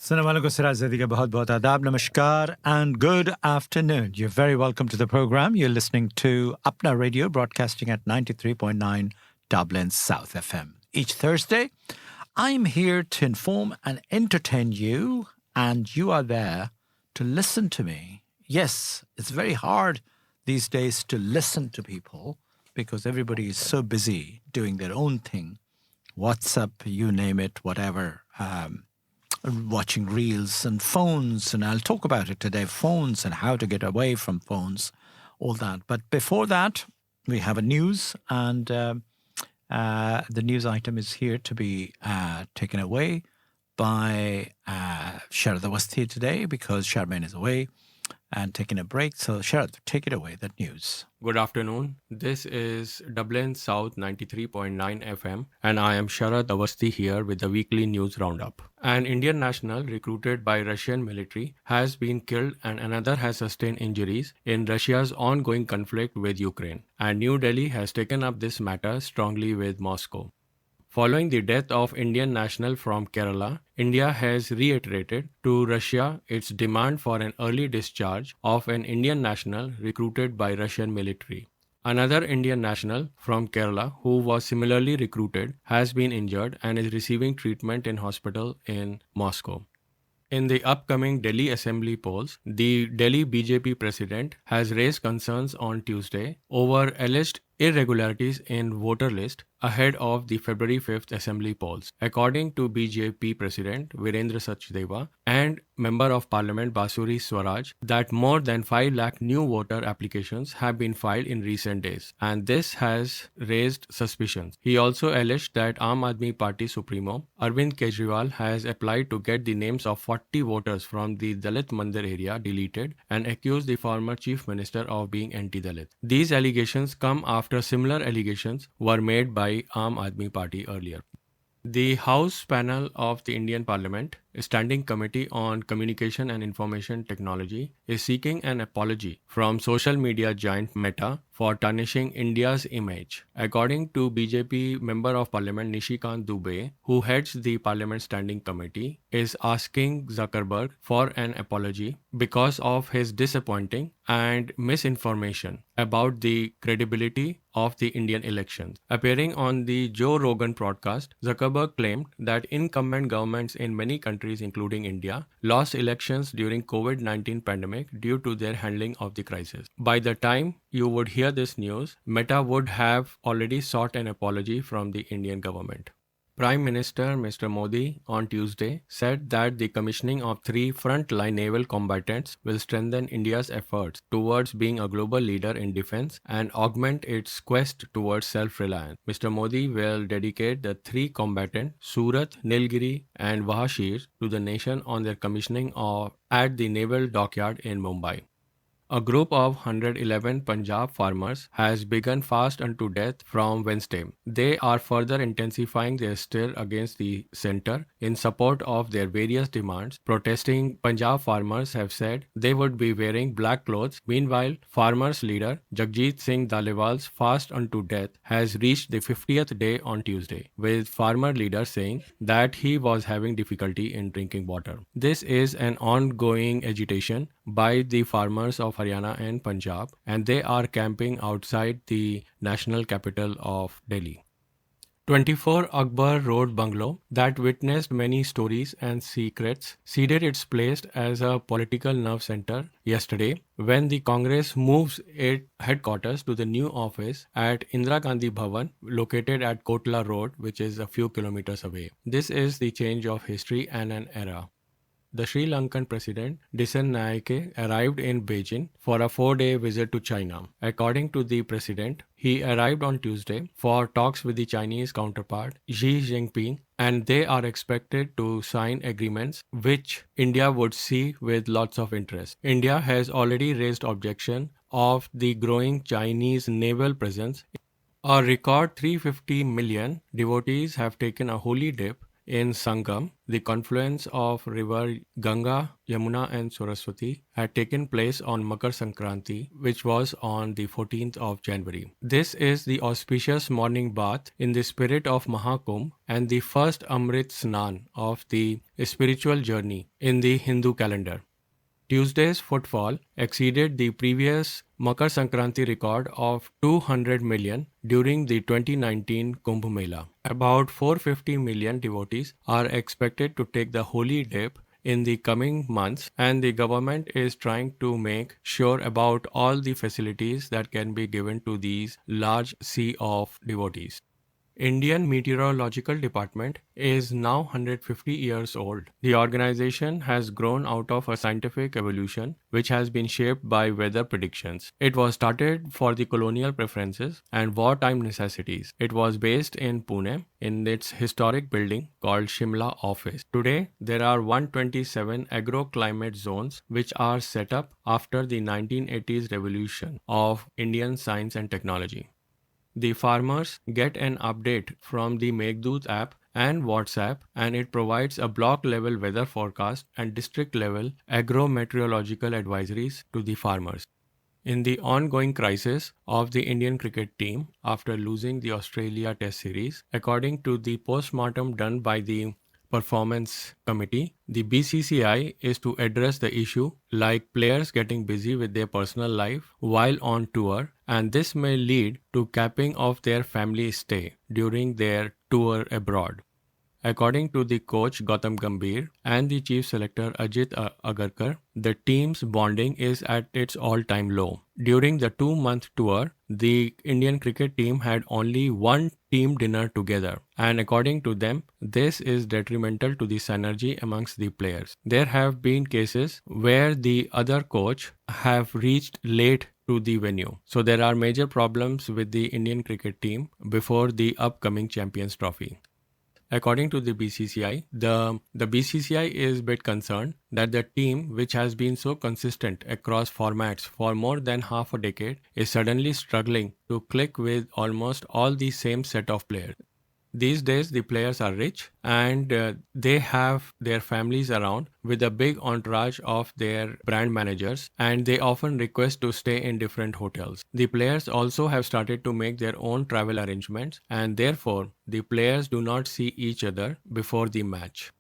सुनने वालों को सिराज ज़ैदी का बहुत बहुत आदाब, नमस्कार and good afternoon. You're very welcome to the program. You're listening to Apna Radio, broadcasting at 93.9 Dublin South FM. Each Thursday, I'm here to inform and entertain you, and you are there to listen to me. Yes, it's very hard these days to listen to people because everybody is so busy doing their own thing. WhatsApp, you name it, whatever. Watching reels and phones, and I'll talk about it today, phones and how to get away from phones, all that. But before that, we have a news, and the news item is here to be taken away by Sharad Awasthi today because Charmaine is away and taking a break. So Sharad, take it away, that news. Good afternoon. This is Dublin South 93.9 FM and I am Sharad Awasthi here with the weekly news roundup. An Indian national recruited by Russian military has been killed and another has sustained injuries in Russia's ongoing conflict with Ukraine. And New Delhi has taken up this matter strongly with Moscow. Following the death of Indian national from Kerala, India has reiterated to Russia its demand for an early discharge of an Indian national recruited by Russian military. Another Indian national from Kerala who was similarly recruited has been injured and is receiving treatment in hospital in Moscow. In the upcoming Delhi Assembly polls, the Delhi BJP president has raised concerns on Tuesday over alleged irregularities in voter list ahead of the February 5th Assembly polls. According to BJP President Virendra Sachdeva and Member of Parliament Basuri Swaraj, that more than 5 lakh new voter applications have been filed in recent days, and this has raised suspicions. He also alleged that Aam Aadmi Party Supremo Arvind Kejriwal has applied to get the names of 40 voters from the Dalit Mandir area deleted and accused the former Chief Minister of being anti-Dalit. These allegations come after similar allegations were made by Aam Aadmi Party earlier. The House panel of the Indian Parliament, a standing committee on communication and information technology, is seeking an apology from social media giant Meta for tarnishing India's image. According to BJP Member of Parliament Nishikant Dubey, who heads the Parliament Standing Committee, is asking Zuckerberg for an apology because of his disappointing and misinformation about the credibility of the Indian elections. Appearing on the Joe Rogan broadcast, Zuckerberg claimed that incumbent governments in many countries, including India, lost elections during COVID-19 pandemic due to their handling of the crisis. By the time you would hear this news, Meta would have already sought an apology from the Indian government. Prime Minister Mr. Modi on Tuesday said that the commissioning of 3 frontline naval combatants will strengthen India's efforts towards being a global leader in defense and augment its quest towards self-reliance. Mr. Modi will dedicate the 3 combatants, Surat, Nilgiri and Vahashir, to the nation on their commissioning at the naval dockyard in Mumbai. A group of 111 Punjab farmers has begun fast unto death from Wednesday. They are further intensifying their stir against the centre in support of their various demands. Protesting Punjab farmers have said they would be wearing black clothes. Meanwhile, farmers leader 𝐀𝐩𝐧𝐚 𝐑𝐚𝐼's fast unto death has reached the 50th day on Tuesday, with farmer leader saying that he was having difficulty in drinking water. This is an ongoing agitation by the farmers of Haryana and Punjab, and they are camping outside the national capital of Delhi. 24 Akbar Road bungalow that witnessed many stories and secrets ceded its place as a political nerve center yesterday when the Congress moves its headquarters to the new office at Indira Gandhi Bhavan located at Kotla Road, which is a few kilometers away. This is the change of history and an era. The Sri Lankan president 𝐻𝐻𝐿 arrived in Beijing for a 4-day visit to China. According to the president, he arrived on Tuesday for talks with the Chinese counterpart Xi Jinping, and they are expected to sign agreements which India would see with lots of interest. India has already raised objection of the growing Chinese naval presence. A record 350 million devotees have taken a holy dip in Sangam, the confluence of river Ganga, Yamuna and Saraswati, had taken place on Makar Sankranti, which was on the 14th of January. This is the auspicious morning bath in the spirit of Mahakumbh and the first Amrit Snan of the spiritual journey in the Hindu calendar. Tuesday's footfall exceeded the previous Makar Sankranti record of 200 million during the 2019 Kumbh Mela. About 450 million devotees are expected to take the holy dip in the coming months, and the government is trying to make sure about all the facilities that can be given to these large sea of devotees. Indian Meteorological Department is now 150 years old. The organization has grown out of a scientific evolution which has been shaped by weather predictions. It was started for the colonial preferences and wartime necessities. It was based in Pune in its historic building called Shimla Office. Today, there are 127 agroclimate zones which are set up after the 1980s revolution of Indian science and technology. The farmers get an update from the Meghdoot app and WhatsApp, and it provides a block level weather forecast and district level agro-meteorological advisories to the farmers. In the ongoing crisis of the Indian cricket team after losing the Australia Test series, according to the postmortem done by the Performance Committee, the BCCI is to address the issue like players getting busy with their personal life while on tour, and this may lead to capping of their family stay during their tour abroad. According to the coach Gautam Gambhir and the chief selector Ajit Agarkar, the team's bonding is at its all-time low. During the 2-month tour, the Indian cricket team had only one team dinner together, and according to them, this is detrimental to the synergy amongst the players. There have been cases where the other coach have reached late to the venue. So there are major problems with the Indian cricket team before the upcoming Champions Trophy. According to the BCCI, the BCCI is a bit concerned that the team, which has been so consistent across formats for more than half a decade, is suddenly struggling to click with almost all the same set of players. These days, the players are rich and they have their families around with a big entourage of their brand managers, and they often request to stay in different hotels. The players also have started to make their own travel arrangements, and therefore, the players do not see each other before the match.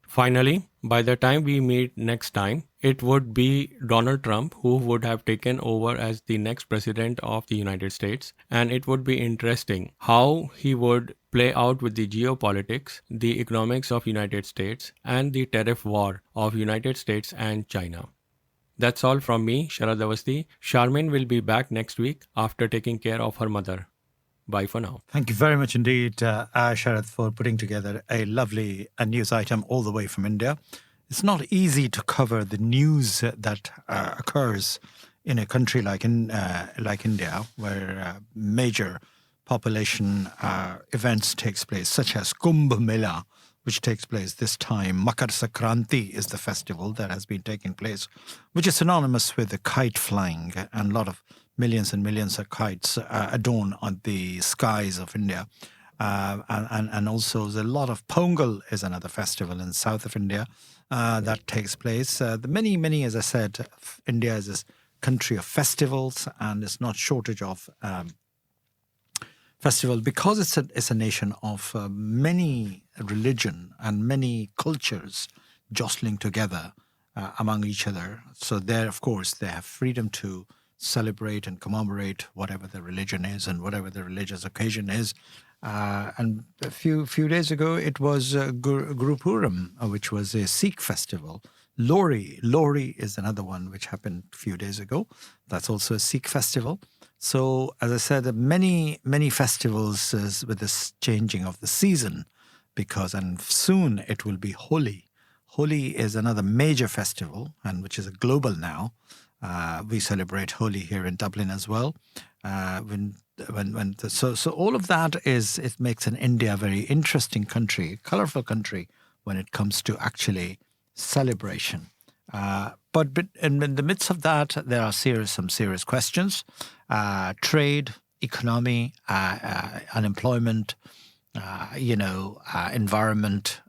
Finally, by the time we meet next time, it would be Donald Trump who would have taken over as the next president of the United States, and it would be interesting how he would play out with the geopolitics, the economics of United States, and the tariff war of United States and China. That's all from me, Sharad Awasthi. Charmaine will be back next week after taking care of her mother. Bye for now. Thank you very much indeed, Sharad, for putting together a lovely news item all the way from India. It's not easy to cover the news that occurs in a country like India, where major population events takes place, such as Kumbh Mela, which takes place this time. Makar Sankranti is the festival that has been taking place, which is synonymous with the kite flying, and a lot of millions and millions of kites adorn on the skies of India. And also there's a lot of Pongal is another festival in south of India that takes place. The many, as I said, India is this country of festivals, and it's not shortage of festival because it's a nation of many religion and many cultures jostling together among each other. So there, of course, they have freedom to celebrate and commemorate whatever the religion is and whatever the religious occasion is. And a few days ago, it was Guru Puram, which was a Sikh festival. Lohri is another one which happened a few days ago. That's also a Sikh festival. So, as I said, many festivals with this changing of the season, and soon it will be Holi. Holi is another major festival, and which is a global now. We celebrate Holi here in Dublin as well. So all of that it makes an India a very interesting country, colorful country when it comes to actually celebration. But in the midst of that, there are some serious questions: trade, economy, unemployment, environment,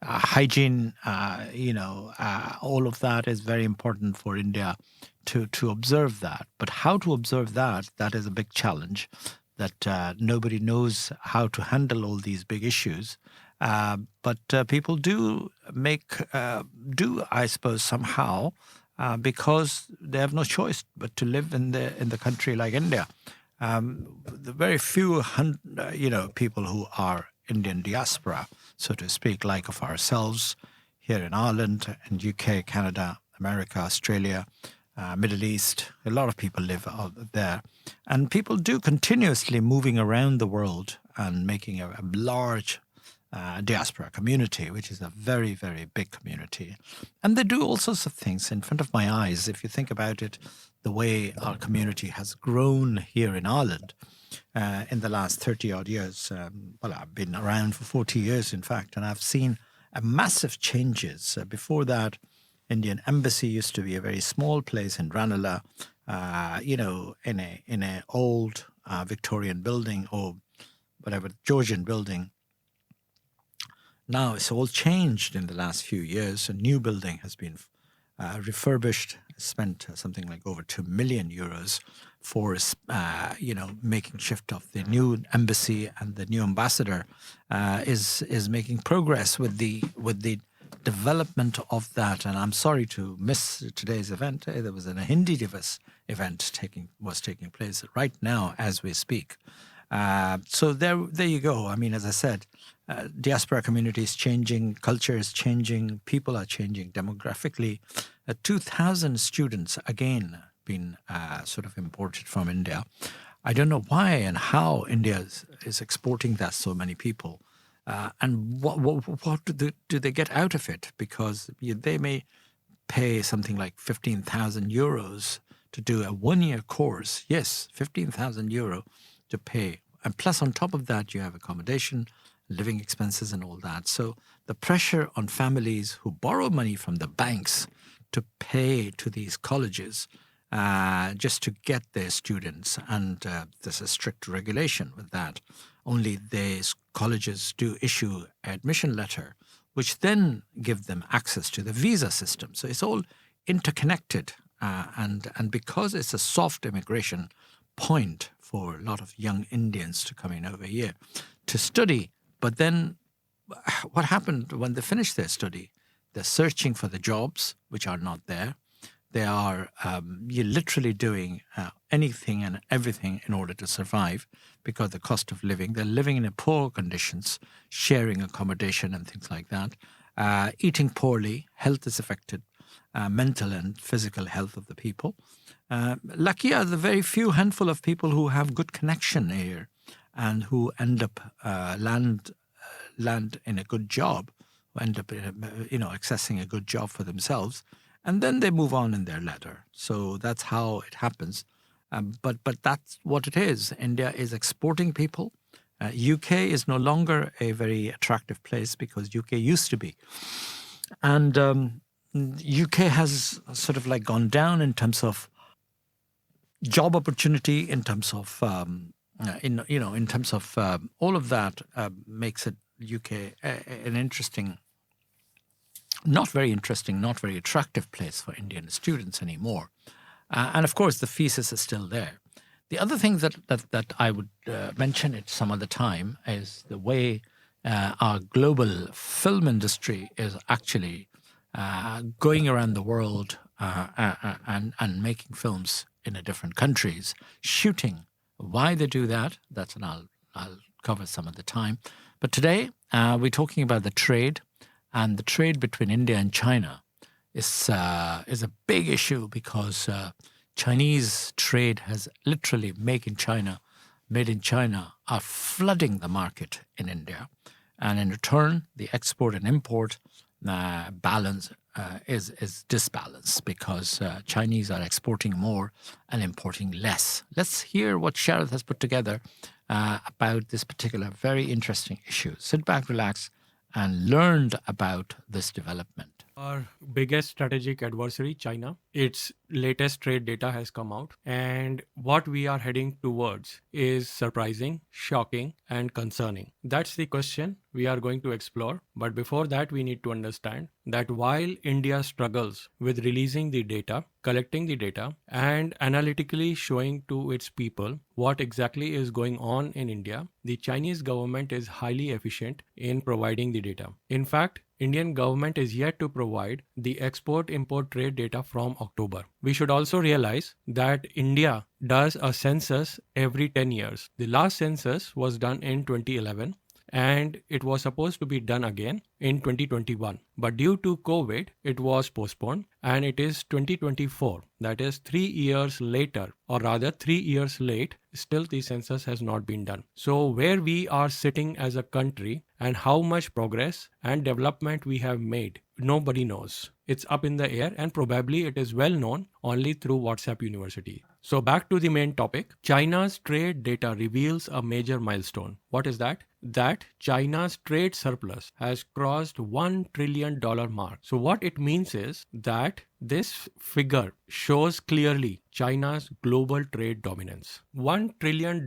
hygiene, all of that is very important for India to observe that. But how to observe that is a big challenge that nobody knows how to handle all these big issues. But people do I suppose, somehow, because they have no choice but to live in the country like India. The very few people who are Indian diaspora, so to speak, like of ourselves here in Ireland and UK, Canada, America, Australia, Middle East. A lot of people live out there. And people do continuously moving around the world and making a large diaspora community, which is a very, very big community. And they do all sorts of things in front of my eyes. If you think about it, the way our community has grown here in Ireland in the last 30-odd years. I've been around for 40 years, in fact, and I've seen massive changes. Before that, Indian Embassy used to be a very small place in Ranelagh, in a old Victorian building or whatever, Georgian building. Now it's all changed in the last few years. A new building has been refurbished, spent something like over 2 million euros for, making shift of the new embassy, and the new ambassador is making progress with the development of that. And I'm sorry to miss today's event. There was a Hindi Divas event taking place right now as we speak. So there you go. I mean, as I said, diaspora community is changing, culture is changing, people are changing demographically. 2,000 students, again, been sort of imported from India. I don't know why and how India is exporting that so many people. And what do they get out of it? Because they may pay something like 15,000 euros to do a one-year course. Yes, 15,000 euro to pay. And plus on top of that, you have accommodation, living expenses and all that. So the pressure on families who borrow money from the banks to pay to these colleges just to get their students, and there's a strict regulation with that. Only these colleges do issue an admission letter, which then give them access to the visa system. So it's all interconnected. And because it's a soft immigration point for a lot of young Indians to come in over here to study. But then what happened when they finish their study? They're searching for the jobs, which are not there. They are you're literally doing anything and everything in order to survive because the cost of living. They're living in poor conditions, sharing accommodation and things like that. Eating poorly, health is affected, mental and physical health of the people. Lucky are the very few handful of people who have good connection here and who end up land in a good job, who end up accessing a good job for themselves, and then they move on in their ladder. So that's how it happens. But that's what it is. India is exporting people. UK is no longer a very attractive place because UK used to be. And UK has sort of like gone down in terms of job opportunity, in terms of in terms of all of that makes it UK an interesting, not very attractive place for Indian students anymore. And of course, the thesis is still there. The other thing that I would mention at some other time is the way our global film industry is actually going around the world and making films in different countries, shooting. Why they do that, I'll cover some of the time. But today, we're talking about the trade, and the trade between India and China is a big issue because Chinese trade has literally made in China are flooding the market in India. And in return, the export and import balance is disbalanced because Chinese are exporting more and importing less. Let's hear what Sharad has put together about this particular very interesting issue. Sit back, relax, and learn about this development. Our biggest strategic adversary, China, its latest trade data has come out, and what we are heading towards is surprising, shocking, and concerning. That's the question we are going to explore. But before that, we need to understand that while India struggles with releasing the data, collecting the data, and analytically showing to its people what exactly is going on in India, the Chinese government is highly efficient in providing the data. In fact, Indian government is yet to provide the export-import trade data from October. We should also realize that India does a census every 10 years. The last census was done in 2011 and it was supposed to be done again in 2021. But due to COVID, it was postponed and it is 2024. That is 3 years later, or rather 3 years late, still the census has not been done. So where we are sitting as a country and how much progress and development we have made, nobody knows. It's up in the air and probably it is well known only through WhatsApp University. So back to the main topic. China's trade data reveals a major milestone. What is that? That China's trade surplus has crossed $1 trillion mark. So what it means is that this figure shows clearly China's global trade dominance. $1 trillion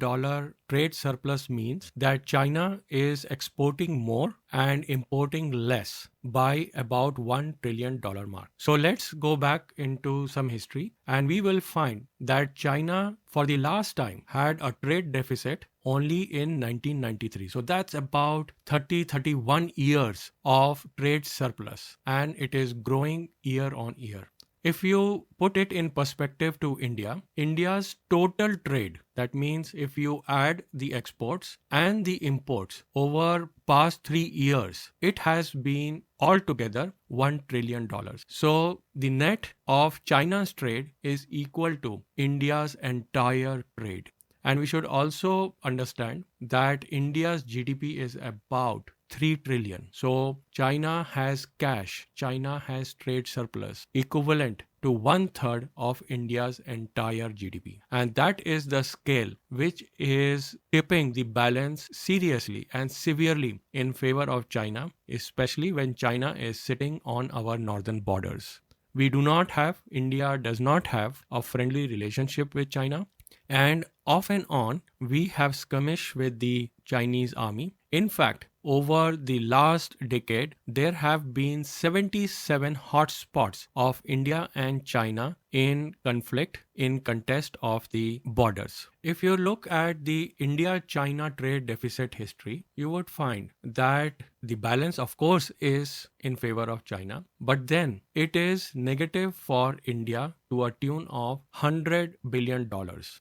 trade surplus means that China is exporting more and importing less by about $1 trillion mark. So let's go back into some history and we will find that China for the last time had a trade deficit only in 1993. So that's about 31 years of trade surplus and it is growing year on year. If you put it in perspective to India, India's total trade, that means if you add the exports and the imports over past 3 years, it has been altogether $1 trillion. So the net of China's trade is equal to India's entire trade. And we should also understand that India's GDP is about 3 trillion. So China has cash, China has trade surplus equivalent to 1/3 of India's entire GDP. And that is the scale which is tipping the balance seriously and severely in favor of China, especially when China is sitting on our northern borders. India does not have a friendly relationship with China. And off and on, we have skirmish with the Chinese army. In fact, over the last decade, there have been 77 hotspots of India and China in conflict, in contest of the borders. If you look at the India-China trade deficit history, you would find that the balance, of course, is in favor of China, but then it is negative for India to a tune of $100 billion.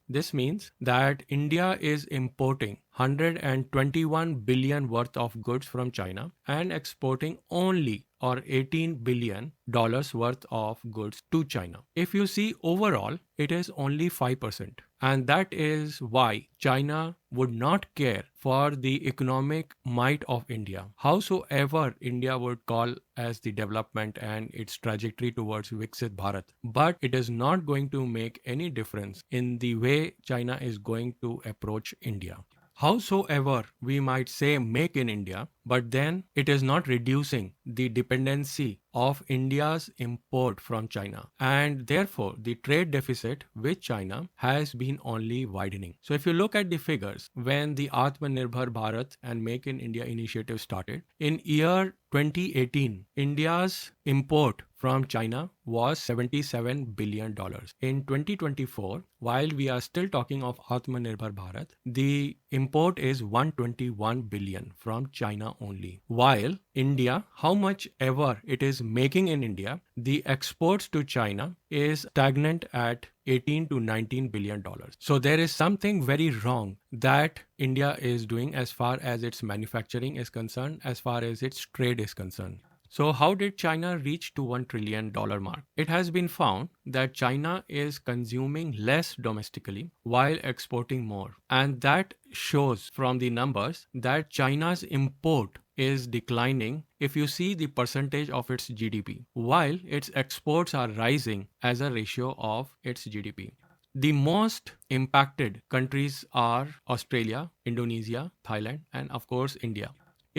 This means that India is importing 121 billion worth of goods from China and exporting only or $18 billion worth of goods to China. If you see overall, it is only 5%. And that is why China would not care for the economic might of India. Howsoever India would call as the development and its trajectory towards Viksit Bharat. But it is not going to make any difference in the way China is going to approach India. Howsoever we might say make in India, but then it is not reducing the dependency of India's import from China. And therefore, the trade deficit with China has been only widening. So if you look at the figures, when the Atmanirbhar Bharat and Make in India initiative started, in year 2018, India's import from China was $77 billion. In 2024, while we are still talking of Atmanirbhar Bharat, the import is 121 billion from China only. While India, how much ever it is making in India, the exports to China is stagnant at 18 to 19 billion dollars. So there is something very wrong that India is doing as far as its manufacturing is concerned, as far as its trade is concerned. So how did China reach to $1 trillion mark? It has been found that China is consuming less domestically while exporting more. And that shows from the numbers that China's import is declining if you see the percentage of its GDP, while its exports are rising as a ratio of its GDP. The most impacted countries are Australia, Indonesia, Thailand, and of course India.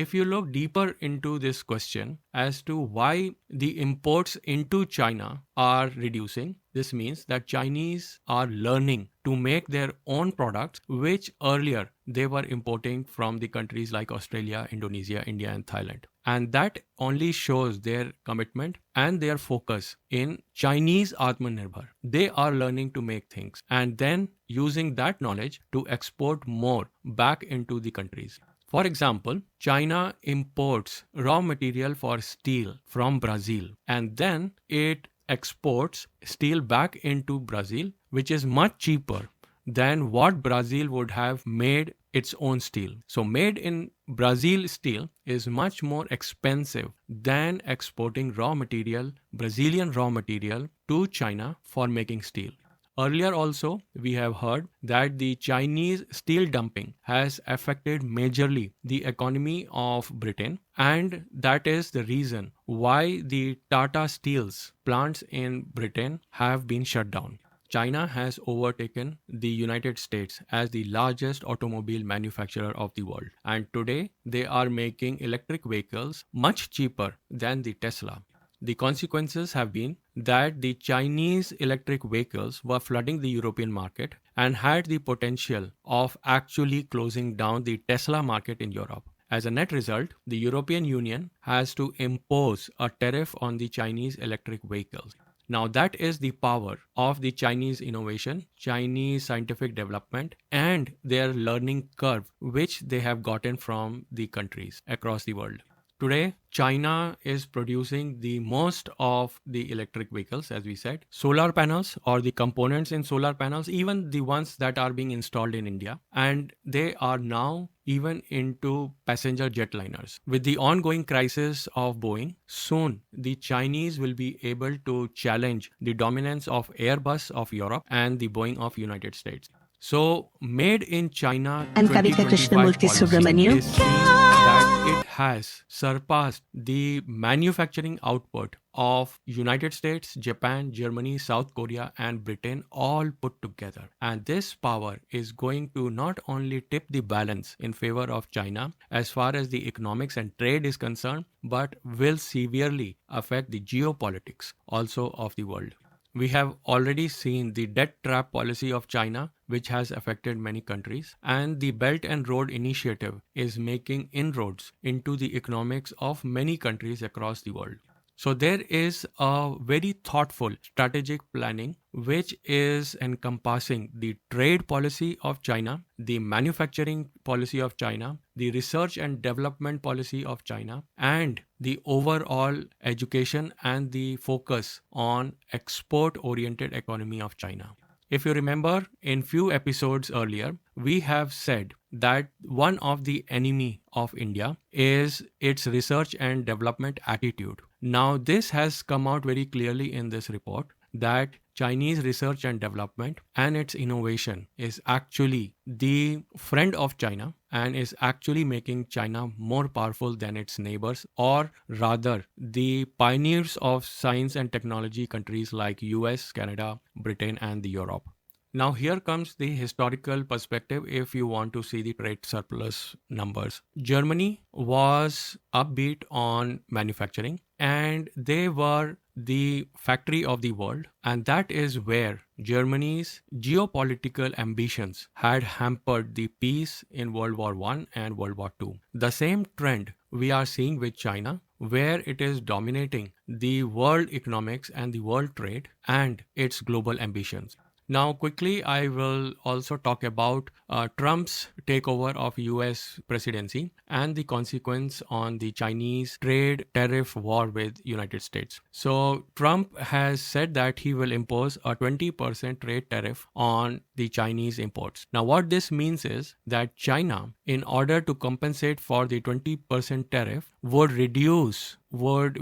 if you look deeper into this question as to why the imports into China are reducing, this means that Chinese are learning to make their own products, which earlier they were importing from the countries like Australia, Indonesia, India, and Thailand. And that only shows their commitment and their focus in Chinese Atmanirbhar. They are learning to make things and then using that knowledge to export more back into the countries. For example, China imports raw material for steel from Brazil and then it exports steel back into Brazil, which is much cheaper than what Brazil would have made its own steel. So made in Brazil steel is much more expensive than exporting Brazilian raw material to China for making steel. Earlier also, we have heard that the Chinese steel dumping has affected majorly the economy of Britain, and that is the reason why the Tata Steel's plants in Britain have been shut down. China has overtaken the United States as the largest automobile manufacturer of the world, and today they are making electric vehicles much cheaper than the Tesla. The consequences have been that the Chinese electric vehicles were flooding the European market and had the potential of actually closing down the Tesla market in Europe. As a net result, the European Union has to impose a tariff on the Chinese electric vehicles. Now that is the power of the Chinese innovation, Chinese scientific development, and their learning curve, which they have gotten from the countries across the world. Today, China is producing the most of the electric vehicles, as we said. Solar panels or the components in solar panels, even the ones that are being installed in India. And they are now even into passenger jetliners. With the ongoing crisis of Boeing, soon the Chinese will be able to challenge the dominance of Airbus of Europe and the Boeing of United States. So, made in China 2025 policy is seen that it has surpassed the manufacturing output of United States, Japan, Germany, South Korea, and Britain all put together. And this power is going to not only tip the balance in favor of China as far as the economics and trade is concerned, but will severely affect the geopolitics also of the world. We have already seen the debt trap policy of China, which has affected many countries, and the Belt and Road Initiative is making inroads into the economics of many countries across the world. So there is a very thoughtful strategic planning which is encompassing the trade policy of China, the manufacturing policy of China, the research and development policy of China, and the overall education and the focus on export-oriented economy of China. If you remember, in few episodes earlier, we have said that one of the enemy of India is its research and development attitude. Now, this has come out very clearly in this report that Chinese research and development and its innovation is actually the friend of China and is actually making China more powerful than its neighbors, or rather the pioneers of science and technology countries like US, Canada, Britain, and Europe. Now here comes the historical perspective if you want to see the trade surplus numbers. Germany was upbeat on manufacturing and they were the factory of the world, and that is where Germany's geopolitical ambitions had hampered the peace in World War I and World War II. The same trend we are seeing with China, where it is dominating the world economics and the world trade and its global ambitions. Now, quickly, I will also talk about Trump's takeover of US presidency and the consequence on the Chinese trade tariff war with United States. So, Trump has said that he will impose a 20% trade tariff on the Chinese imports. Now, what this means is that China, in order to compensate for the 20% tariff, would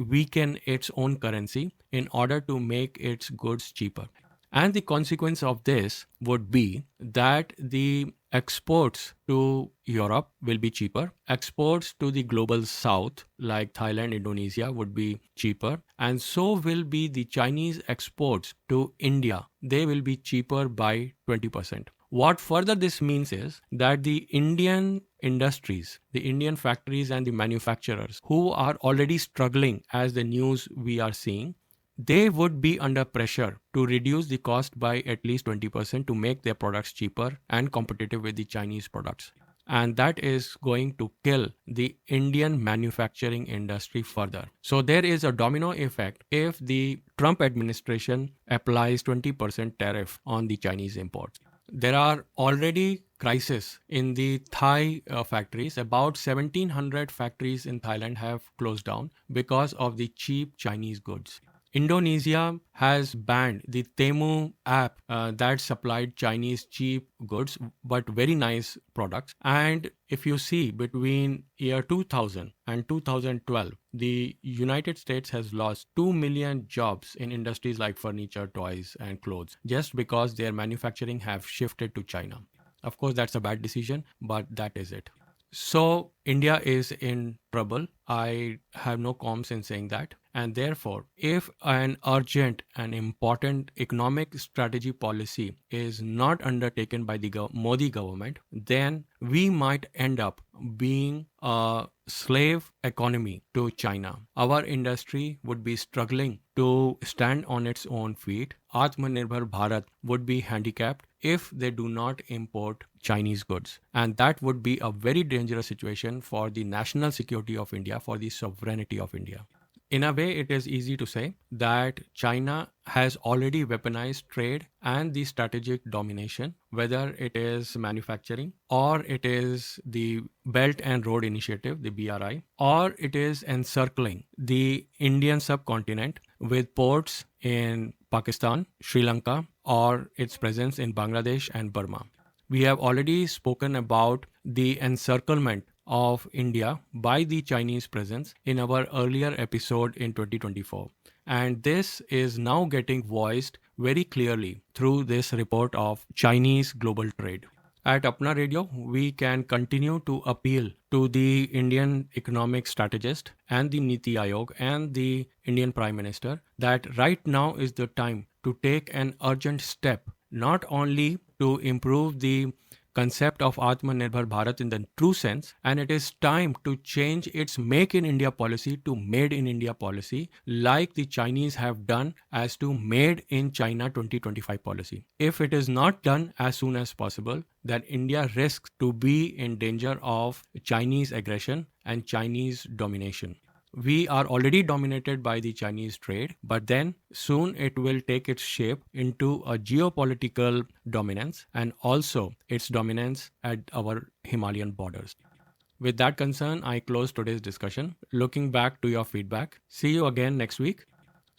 weaken its own currency in order to make its goods cheaper. And the consequence of this would be that the exports to Europe will be cheaper. Exports to the global south, like Thailand, Indonesia, would be cheaper. And so will be the Chinese exports to India. They will be cheaper by 20%. What further this means is that the Indian industries, the Indian factories and the manufacturers who are already struggling, as the news we are seeing, they would be under pressure to reduce the cost by at least 20% to make their products cheaper and competitive with the Chinese products. And that is going to kill the Indian manufacturing industry further. So there is a domino effect if the Trump administration applies 20% tariff on the Chinese imports. There are already crises in the Thai factories. About 1,700 factories in Thailand have closed down because of the cheap Chinese goods. Indonesia has banned the Temu app that supplied Chinese cheap goods but very nice products. And if you see between year 2000 and 2012, the United States has lost 2 million jobs in industries like furniture, toys, and clothes just because their manufacturing have shifted to China. Of course, that's a bad decision, but that is it. So India is in trouble. I have no qualms in saying that. And therefore, if an urgent and important economic strategy policy is not undertaken by the Modi government, then we might end up being a slave economy to China. Our industry would be struggling to stand on its own feet. Atmanirbhar Bharat would be handicapped if they do not import Chinese goods. And that would be a very dangerous situation for the national security of India, for the sovereignty of India. In a way, it is easy to say that China has already weaponized trade and the strategic domination, whether it is manufacturing or it is the Belt and Road Initiative, the BRI, or it is encircling the Indian subcontinent with ports in Pakistan, Sri Lanka, or its presence in Bangladesh and Burma. We have already spoken about the encirclement of India by the Chinese presence in our earlier episode in 2024. And this is now getting voiced very clearly through this report of Chinese global trade. At Apna Radio, we can continue to appeal to the Indian economic strategist and the Niti Aayog and the Indian Prime Minister that right now is the time to take an urgent step, not only to improve the concept of Atmanirbhar Bharat in the true sense, and it is time to change its Make in India policy to Made in India policy, like the Chinese have done as to Made in China 2025 policy. If it is not done as soon as possible, then India risks to be in danger of Chinese aggression and Chinese domination. We are already dominated by the Chinese trade, but then soon it will take its shape into a geopolitical dominance and also its dominance at our Himalayan borders. With that concern, I close today's discussion. Looking back to your feedback. See you again next week.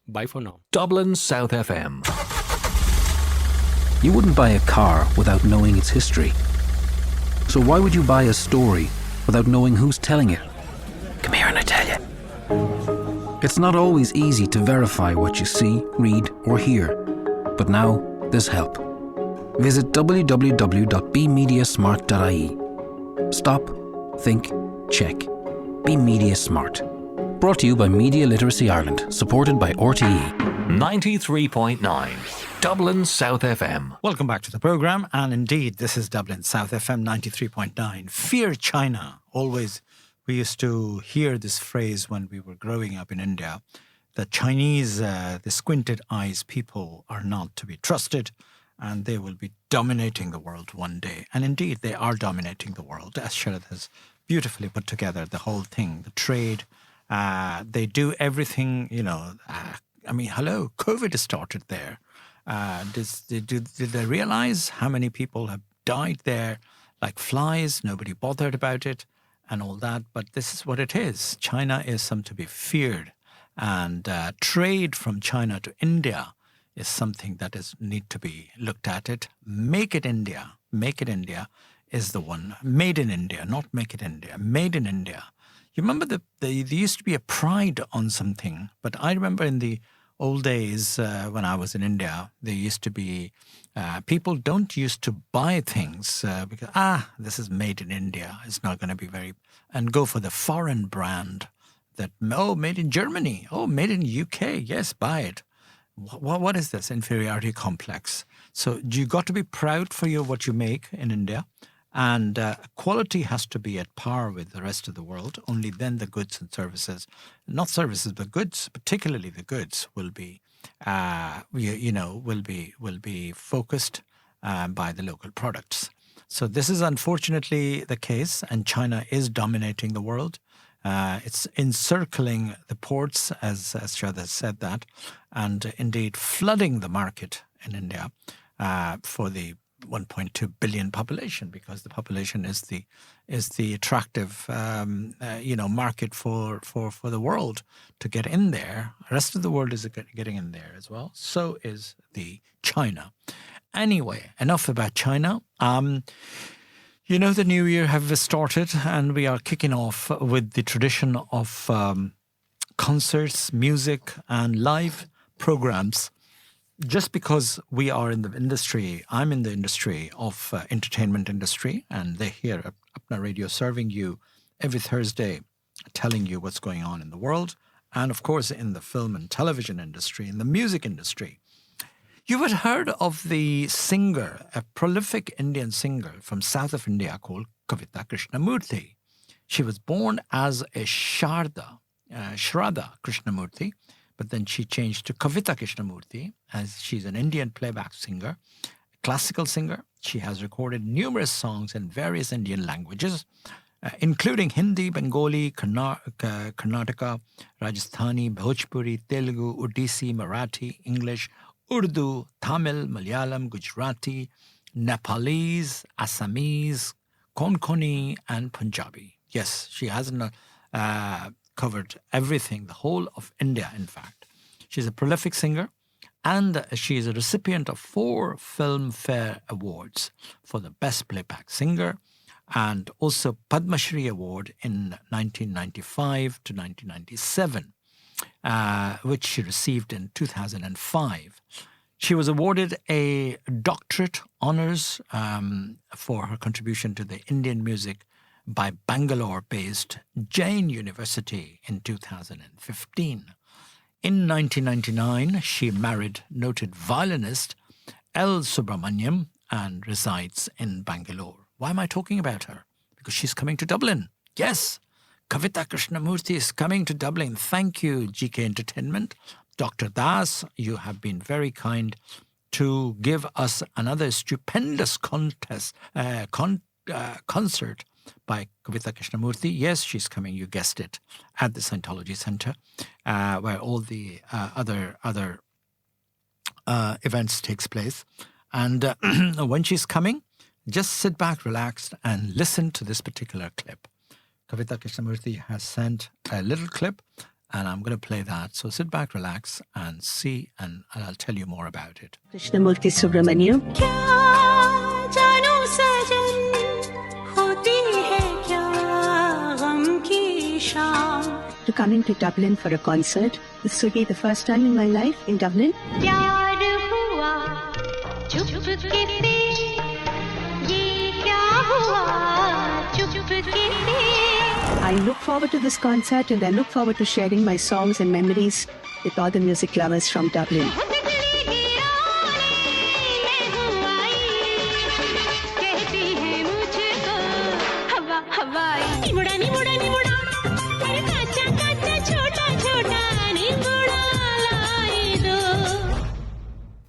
Bye for now. Dublin South FM. You wouldn't buy a car without knowing its history. So why would you buy a story without knowing who's telling it? Come here and I tell you. It's not always easy to verify what you see, read, or hear. But now, there's help. Visit www.bemediasmart.ie. Stop, think, check. Be Media Smart. Brought to you by Media Literacy Ireland, supported by RTE. 93.9 Dublin South FM. Welcome back to the program. And indeed, this is Dublin South FM 93.9. Fear China. Always, we used to hear this phrase when we were growing up in India, that Chinese, the squinted eyes people are not to be trusted and they will be dominating the world one day. And indeed, they are dominating the world, as Sharad has beautifully put together the whole thing, the trade. They do everything, hello, COVID has started there. Did they realize how many people have died there like flies? Nobody bothered about it and all that. But this is what it is. China is something to be feared. And trade from China to India is something that need to be looked at. Make it India is the one. Made in India, not make it India. Made in India. You remember there used to be a pride on something, but I remember in the old days when I was in India, there used to be people don't used to buy things because this is made in India. It's not going to be and go for the foreign brand that made in Germany, made in UK. Yes, buy it. What is this inferiority complex? So you got to be proud for what you make in India, and quality has to be at par with the rest of the world. Only then the goods and services, not services, but goods, particularly the goods, will be, will be focused by the local products. So this is unfortunately the case, and China is dominating the world. It's encircling the ports, as Sharad said that, and indeed flooding the market in India for the 1.2 billion population, because the population is the attractive market for the world to get in there. The rest of the world is getting in there as well. So is the China. Anyway, enough about China. The new year have started, and we are kicking off with the tradition of concerts, music, and live programs. Just because we are in the industry, I'm in the industry of entertainment industry, and they're here at Apna Radio serving you every Thursday, telling you what's going on in the world, and of course in the film and television industry, in the music industry. You had heard of the singer, a prolific Indian singer from south of India called 𝐀𝐩𝐧𝐚 𝐑𝐝𝐻. She was born as a Sharada Krishnamurti, but then she changed to 𝐀𝐩𝐧𝐚 𝐑𝐝𝐻, as she's an Indian playback singer, classical singer. She has recorded numerous songs in various Indian languages, including Hindi, Bengali, Karnataka, Rajasthani, Bhojpuri, Telugu, Odissi, Marathi, English, Urdu, Tamil, Malayalam, Gujarati, Nepalese, Assamese, Konkani, and Punjabi. Yes, she hasn't covered everything, the whole of India, in fact. She's a prolific singer, and she is a recipient of 4 Filmfare Awards for the Best Playback Singer, and also Padma Shri Award in 1995 to 1997. Which she received in 2005. She was awarded a doctorate honors for her contribution to the Indian music by Bangalore-based Jain University in 2015. In 1999, she married noted violinist L. Subramaniam and resides in Bangalore. Why am I talking about her? Because she's coming to Dublin. Yes! 𝐀𝐩𝐧𝐚 Krishnamurti is coming to Dublin. Thank you, GK Entertainment. Dr. Das, you have been very kind to give us another stupendous concert by 𝐀𝐩𝐧𝐚 Krishnamurti. Yes, she's coming, you guessed it, at the Scientology Center, where all the other events takes place. And when she's coming, just sit back, relax, and listen to this particular clip. 𝐀𝐩𝐧𝐚 Krishnamurti has sent a little clip, and I'm going to play that. So sit back, relax, and see, and I'll tell you more about it. Krishnamurti Subramaniam. To coming to Dublin for a concert. This will be the first time in my life in Dublin. I look forward to this concert, and I look forward to sharing my songs and memories with all the music lovers from Dublin.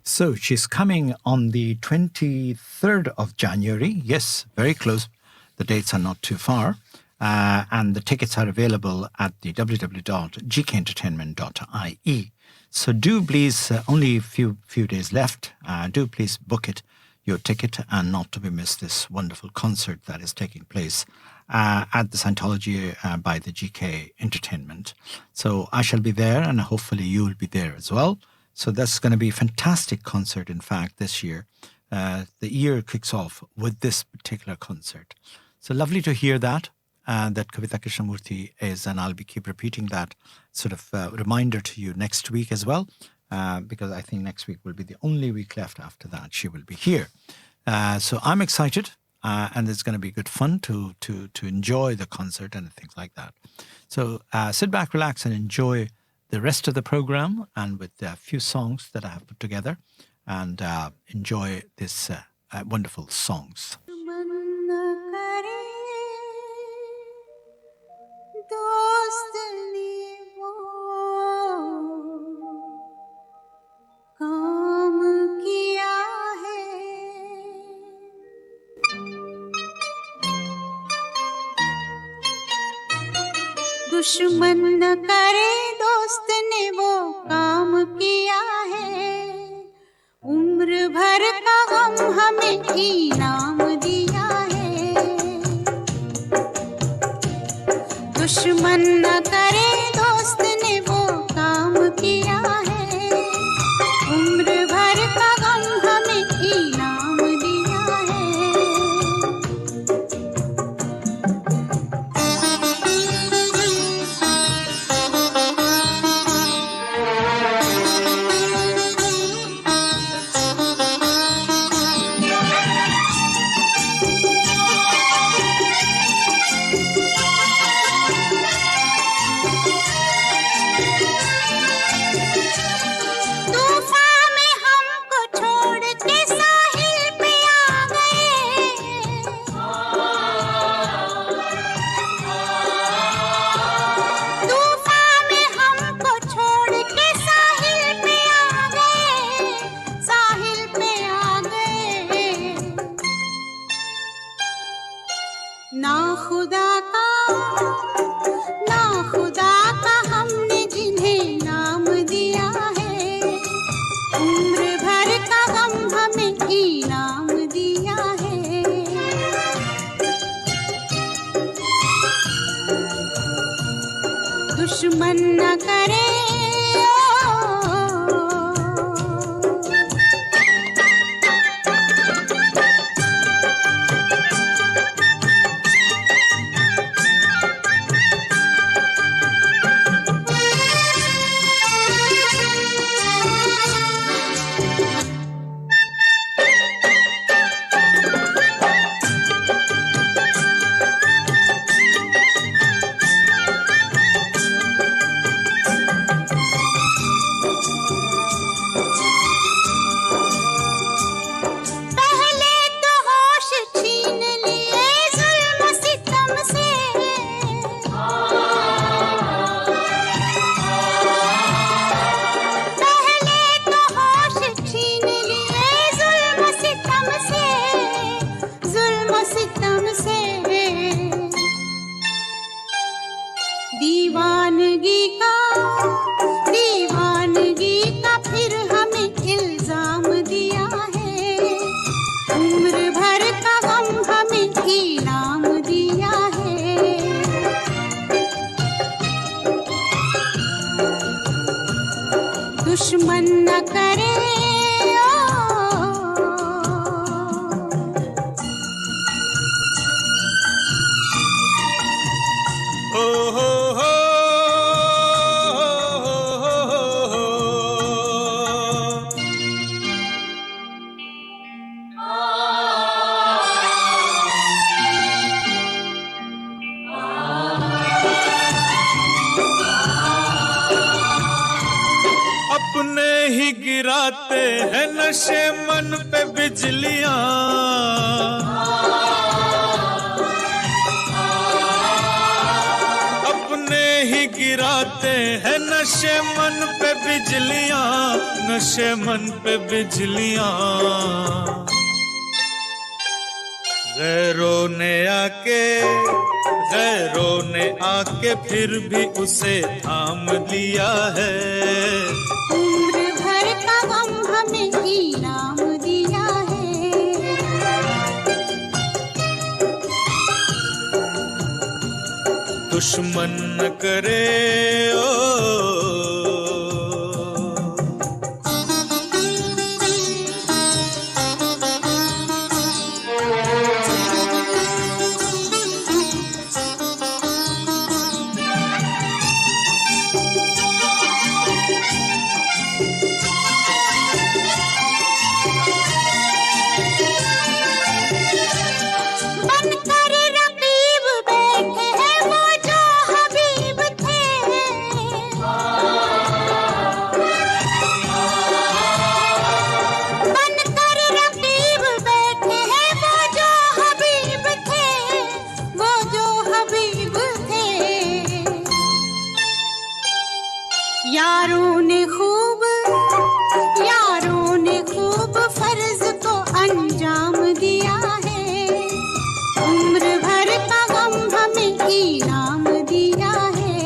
So she's coming on the 23rd of January. Yes, very close. The dates are not too far. And the tickets are available at the www.gkentertainment.ie. So do please, only a few days left, do please book your ticket, and not to be missed this wonderful concert that is taking place at the Scientology by the GK Entertainment. So I shall be there, and hopefully you will be there as well. So that's going to be a fantastic concert, in fact, this year. The year kicks off with this particular concert. So lovely to hear that 𝐀𝐩𝐧𝐚 Krishnamurti is, and I'll keep repeating that sort of reminder to you next week as well, because I think next week will be the only week left. After that, she will be here. So I'm excited, and it's going to be good fun to enjoy the concert and things like that. So sit back, relax, and enjoy the rest of the program and with a few songs that I have put together, and enjoy this wonderful songs. दुश्मन न करे दोस्त ने वो काम किया है उम्र भर का गम हमें इनाम दिया है दुश्मन न करे दोस्त ने वो काम किया है उम्र भर का गम हमें इनाम दिया है दुश्मन न करे दुश्मन न करे गिराते हैं नशे मन पे बिजलियां अपने ही गिराते हैं नशे मन पे बिजलियां नशे मन पे बिजलियां गैरों ने आके फिर भी उसे थाम लिया है गम हमें इनाम दिया है दुश्मन न करे यारों ने खूब फर्ज को अंजाम दिया है उम्र भर का गम हमें इनाम दिया है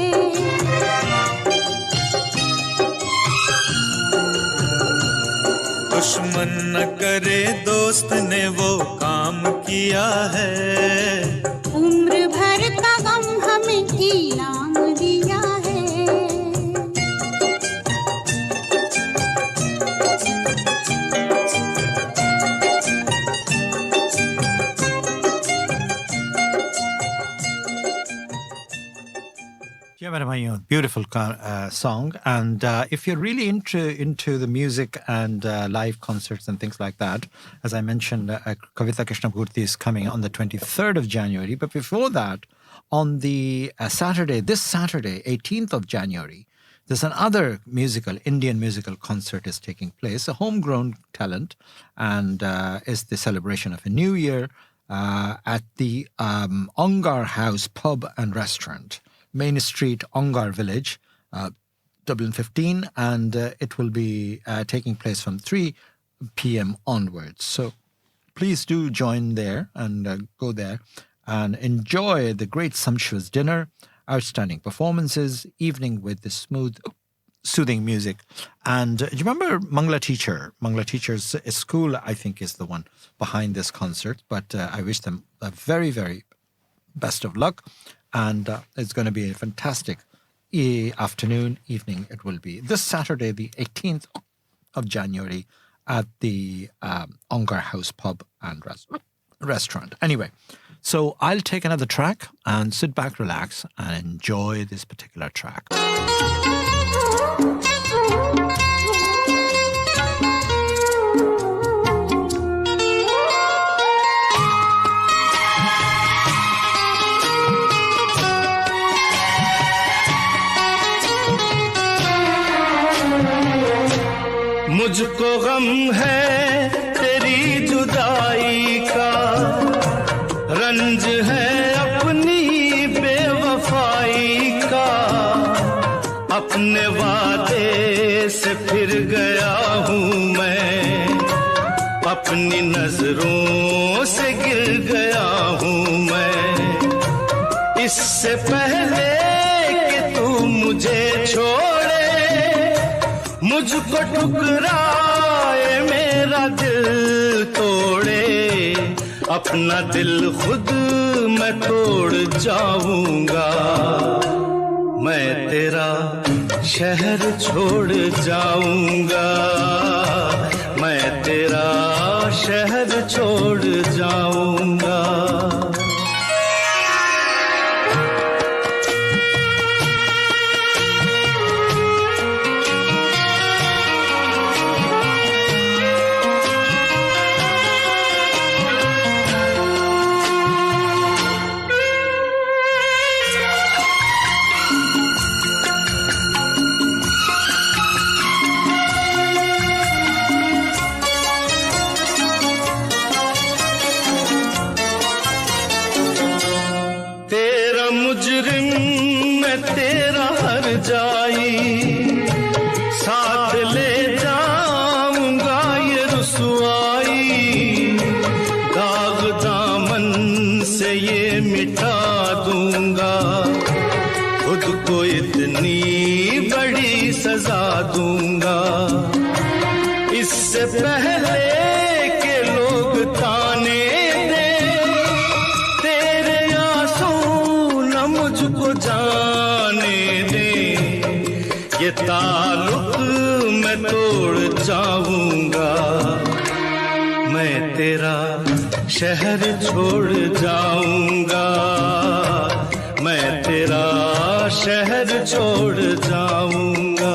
दुश्मन न करे दोस्त ने वो काम किया है उम्र भर का गम हमें इनाम दिया है Beautiful song, and if you're really into the music and live concerts and things like that, as I mentioned, Kavita Krishnamurthy is coming on the 23rd of January. But before that, on the this Saturday, 18th of January, there's another Indian musical concert is taking place, a homegrown talent, and is the celebration of a new year at the Ongar House Pub and Restaurant. Main Street, Ongar Village, Dublin 15, and it will be taking place from 3 p.m. onwards. So please do join there and go there and enjoy the great sumptuous dinner, outstanding performances, evening with the smooth, soothing music. And do you remember Mangla Teacher? Mangla Teacher's school, I think, is the one behind this concert, but I wish them a very, very best of luck. And it's going to be a fantastic evening it will be. This Saturday, the 18th of January at the Ongar House Pub and Restaurant. Anyway, so I'll take another track and sit back, relax, and enjoy this particular track. मुझको गम है तेरी जुदाई का रंज है अपनी बेवफाई का अपने वादे से फिर गया हूँ मैं अपनी नजरों से गिर गया हूँ मैं इससे पहले कि तू मुझे छोड़े मुझको ठुकराए मेरा दिल तोड़े अपना दिल खुद मैं तोड़ जाऊंगा मैं तेरा शहर छोड़ जाऊंगा मैं तेरा शहर छोड़ जाऊंगा साथ ले जाऊंगा ये रुसवाई दाग दामन से ये मिटा दूंगा खुद को इतनी बड़ी सजा दूंगा इससे पहले के लोग ताने दें तेरे आंसू न मुझको जाने दें ये ताल्लुक मैं तोड़ जाऊंगा मैं तेरा शहर छोड़ जाऊंगा मैं तेरा शहर छोड़ जाऊंगा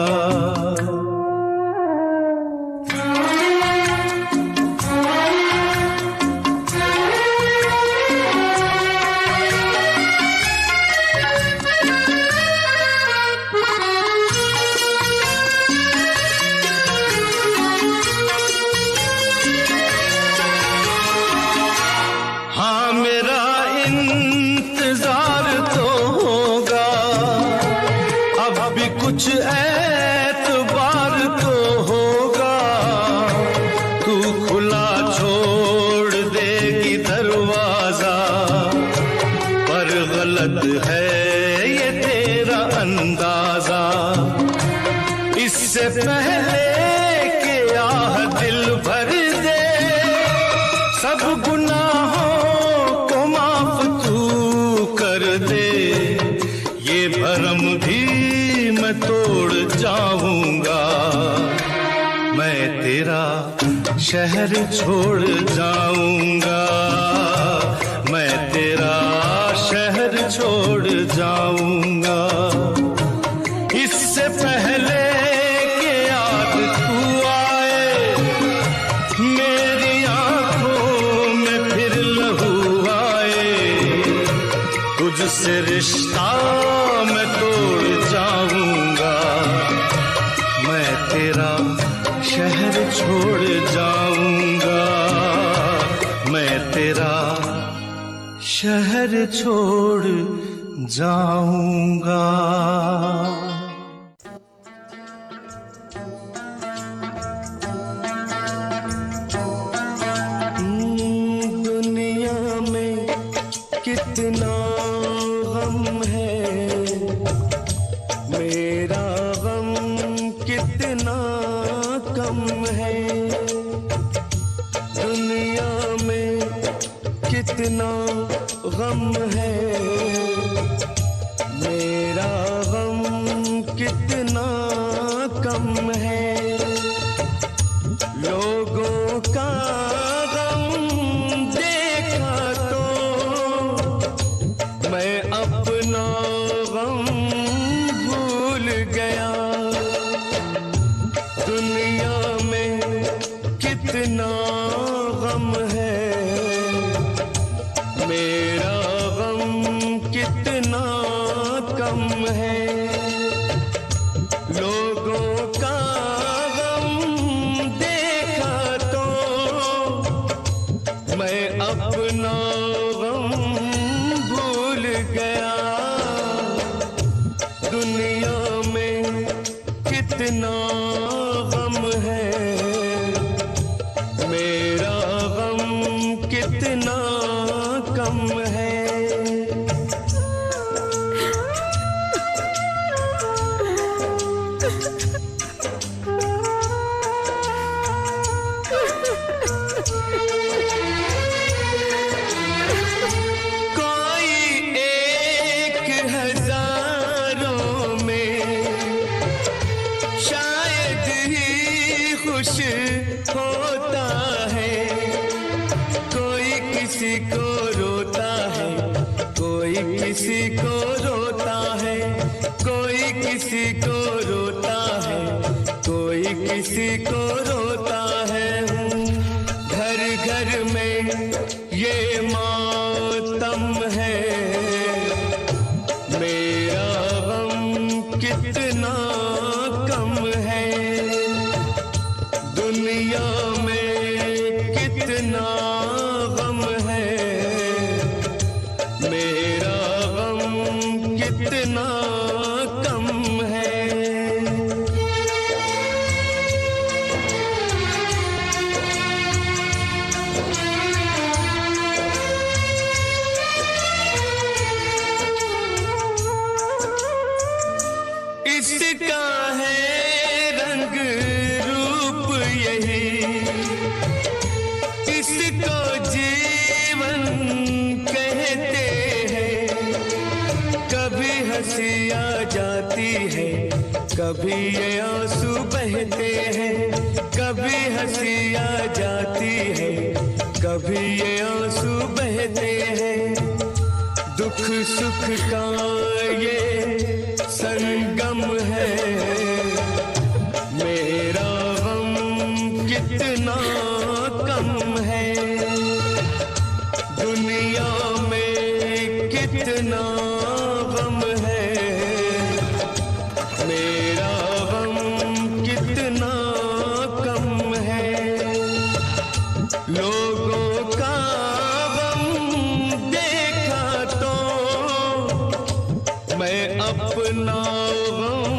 कुछ इससे पहले कि आह दिल भर दे, सब गुनाहों को माफ तू कर दे, ये भरम भी मैं तोड़ जाऊंगा, मैं तेरा शहर छोड़ जाऊंगा, मैं तेरा शहर छोड़ जाऊंगा। इससे पहले कि याद तू आए, मेरी आंखों में फिर लहू आए, तुझसे रिश्ता मैं तोड़ जाऊंगा, मैं तेरा शहर छोड़ जाऊंगा, मैं तेरा शहर छोड़ जाऊंगा। दुनिया में कितना गम है, मेरा गम कितना कम है, दुनिया में कितना गम है, मेरा गम कितना कम है, लोगों का गम देखा तो मैं अपना गम भूल गया, दुनिया में कितना गम है, मेरा गम कितना कम है, लोगों का गम देखा तो मैं अपना गम भूल गया, दुनिया में कितना गम है, मेरा गम कितना कम है। कोई एक हजारों में शायद ही खुश होता है, कोई किसी को रोता है, कोई किसी को रोता है, कोई किसी को रोता है, कोई किसी को रोता है, घर घर में ये मातम है, मेरा गम कितना कम है, दुनिया में कितना गम है, मेरा गम कितना कम है। इसका है रंग रूप यही, इसको जीवन कहते हैं, कभी हंसी आ जाती है, कभी ये आंसू बहते हैं, कभी हंसी आ जाती है, कभी ये आंसू बहते हैं, दुख सुख का ये संगम है, मेरा गम कितना कम है, दुनिया में कितना गम है, मेरा गम कितना कम है, लोगों का गम देखा तो मैं अपना गम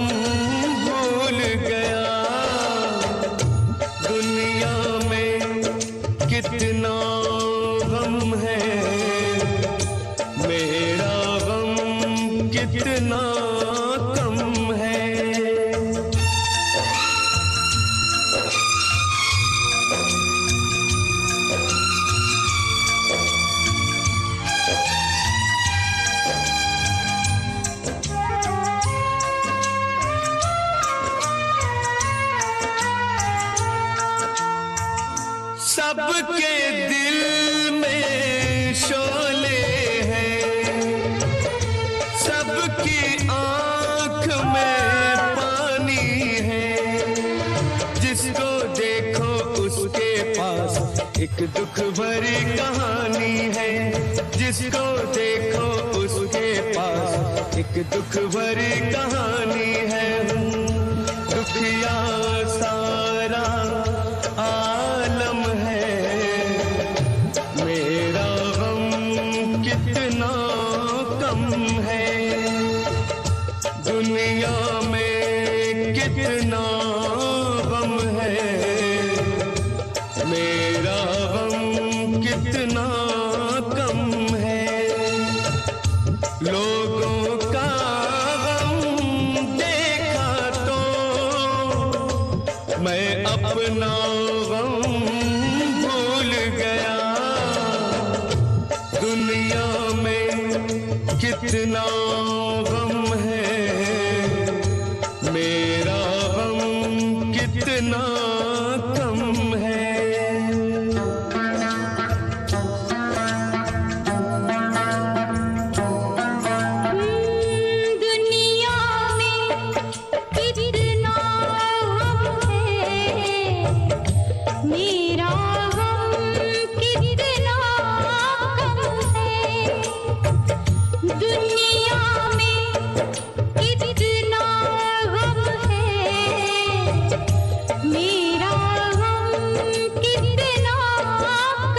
सबके दिल में शोले हैं, सबकी आंख में पानी है। जिसको देखो उसके पास एक दुख भरी कहानी है, जिसको देखो उसके पास एक दुख भरी कहानी है। दुखिया सारा आलम है, मेरा गम कितना कम है। दुनिया में कितना गम है, मेरा गम कितना कम है। लोगों का गम देखा तो मैं अपना गम भूल गया। दुनिया में कितना गम है, मेरा गम कितना कम है। दुनिया में कितना गम है, मेरा गम कितना कम है। दुनिया में कितना गम है, मेरा गम कितना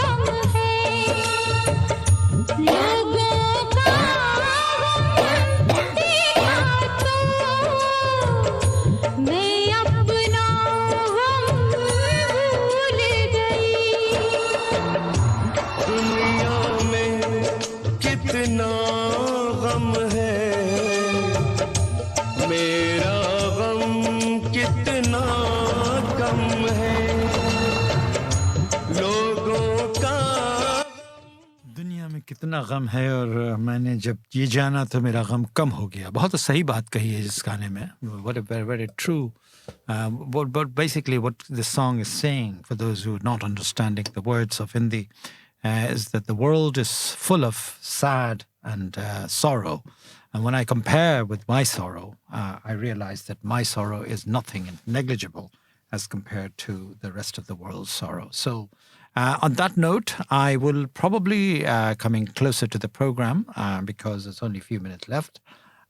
कम है। लोगों का गम देखा तो मैं अपना गम भूल गई। दुनिया में कितना गम है, मेरा गम कितना कम है। लोगों का दुनिया में कितना गम है और मैंने जब ये जाना तो मेरा गम कम हो गया। बहुत सही बात कही है इस गाने में. What a very, very true. But basically what the song is saying, for those who are not understanding the words of Hindi, is that the world is full of sad and sorrow. And when I compare with my sorrow, I realize that my sorrow is nothing and negligible as compared to the rest of the world's sorrow. So on that note, I will probably coming closer to the program because there's only a few minutes left.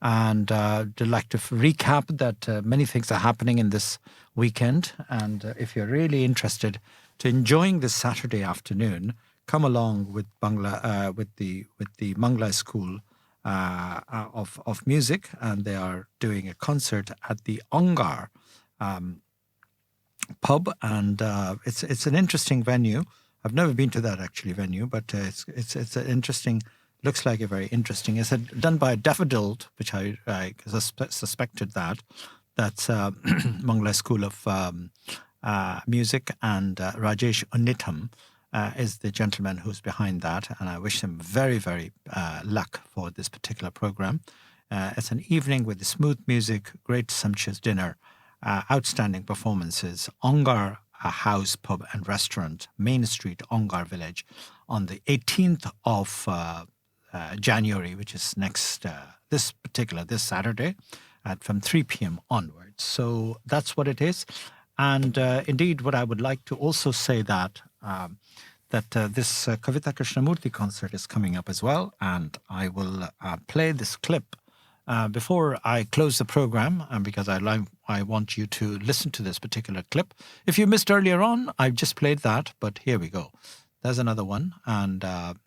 And I'd like to recap that many things are happening in this weekend. And if you're really interested to enjoying this Saturday afternoon, come along with Bangla with the Mangla School of Music, and they are doing a concert at the Ongar pub, and it's an interesting venue. I've never been to that actually venue, but it's an interesting. Looks like a very interesting. It's done by Daffodil, which I suspected that. That's Mangla School of Music, and Rajesh Unitham is the gentleman who's behind that, and I wish him very, very luck for this particular program. It's an evening with smooth music, great sumptuous dinner, outstanding performances. Ongar House Pub and Restaurant, Main Street, Ongar Village, on the 18th of January, which is next this Saturday, from 3 p.m. onwards. So that's what it is. And indeed, what I would like to also say that this Kavita Krishnamurti concert is coming up as well, and I will play this clip before I close the program, because I want you to listen to this particular clip. If you missed earlier on, I've just played that, but here we go. There's another one, and about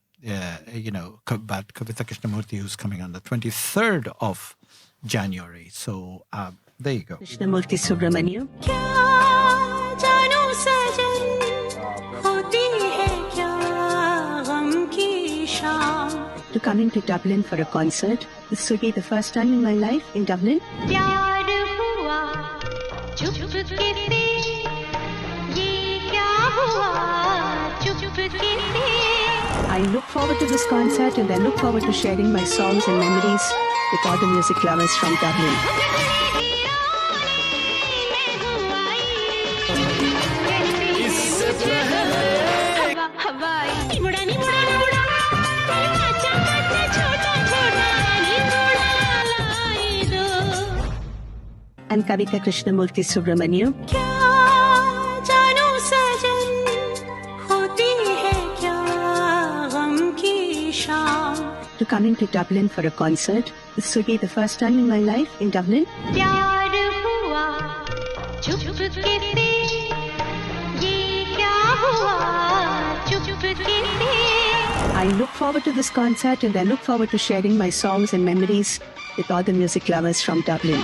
Kavita Krishnamurti, who's coming on the 23rd of January. So there you go. Krishnamurti Subramaniam. क्या जानूं सजन होती है क्या गम की शाम. To coming to Dublin for a concert. This will be the first time in my life in Dublin. प्यार हुआ चुपके से, ये क्या हुआ चुपके से. I look forward to this concert, and I look forward to sharing my songs and memories with all the music lovers from Dublin. इससे पहले and Kavita Krishnamurthy Subramaniam. क्या जानू सजन होती है क्या गम की शाम To coming to Dublin for a concert. This will be the first time in my life in Dublin. प्यार हुआ चुपके से ये क्या हुआ चुपके से I look forward to this concert and I look forward to sharing my songs and memories with all the music lovers from Dublin.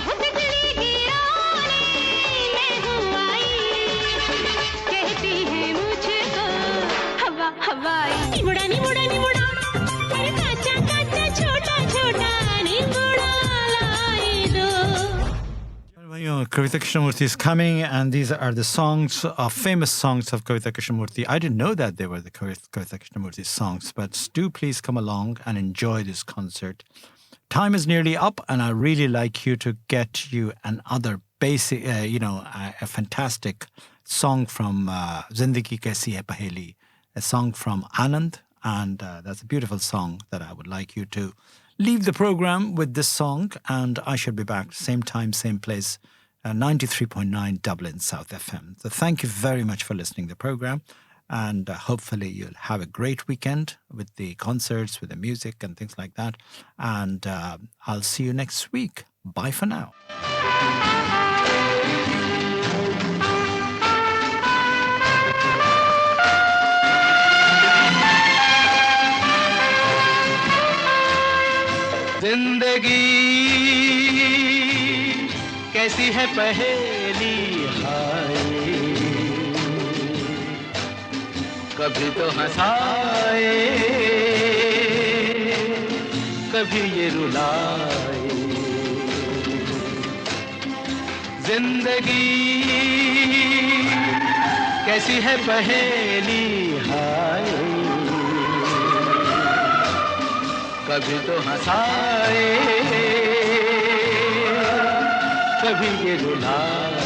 Kavita Krishnamurthy is coming, and these are the songs, famous songs of Kavita Krishnamurthy. I didn't know that they were the Kavita Krishnamurthy songs, but do please come along and enjoy this concert. Time is nearly up, and I really like you to get you another basic, a fantastic song from Zindagi Kaisi Hai Paheli, a song from Anand, and that's a beautiful song that I would like you to leave the program with this song, and I should be back same time, same place, 93.9 Dublin South FM. So thank you very much for listening to the program, and hopefully you'll have a great weekend with the concerts, with the music and things like that. And I'll see you next week. Bye for now. जिंदगी कैसी है पहेली हाय कभी तो हंसाए कभी ये रुलाए जिंदगी कैसी है पहेली हाय कभी तो हंसाए कभी ये रुलाए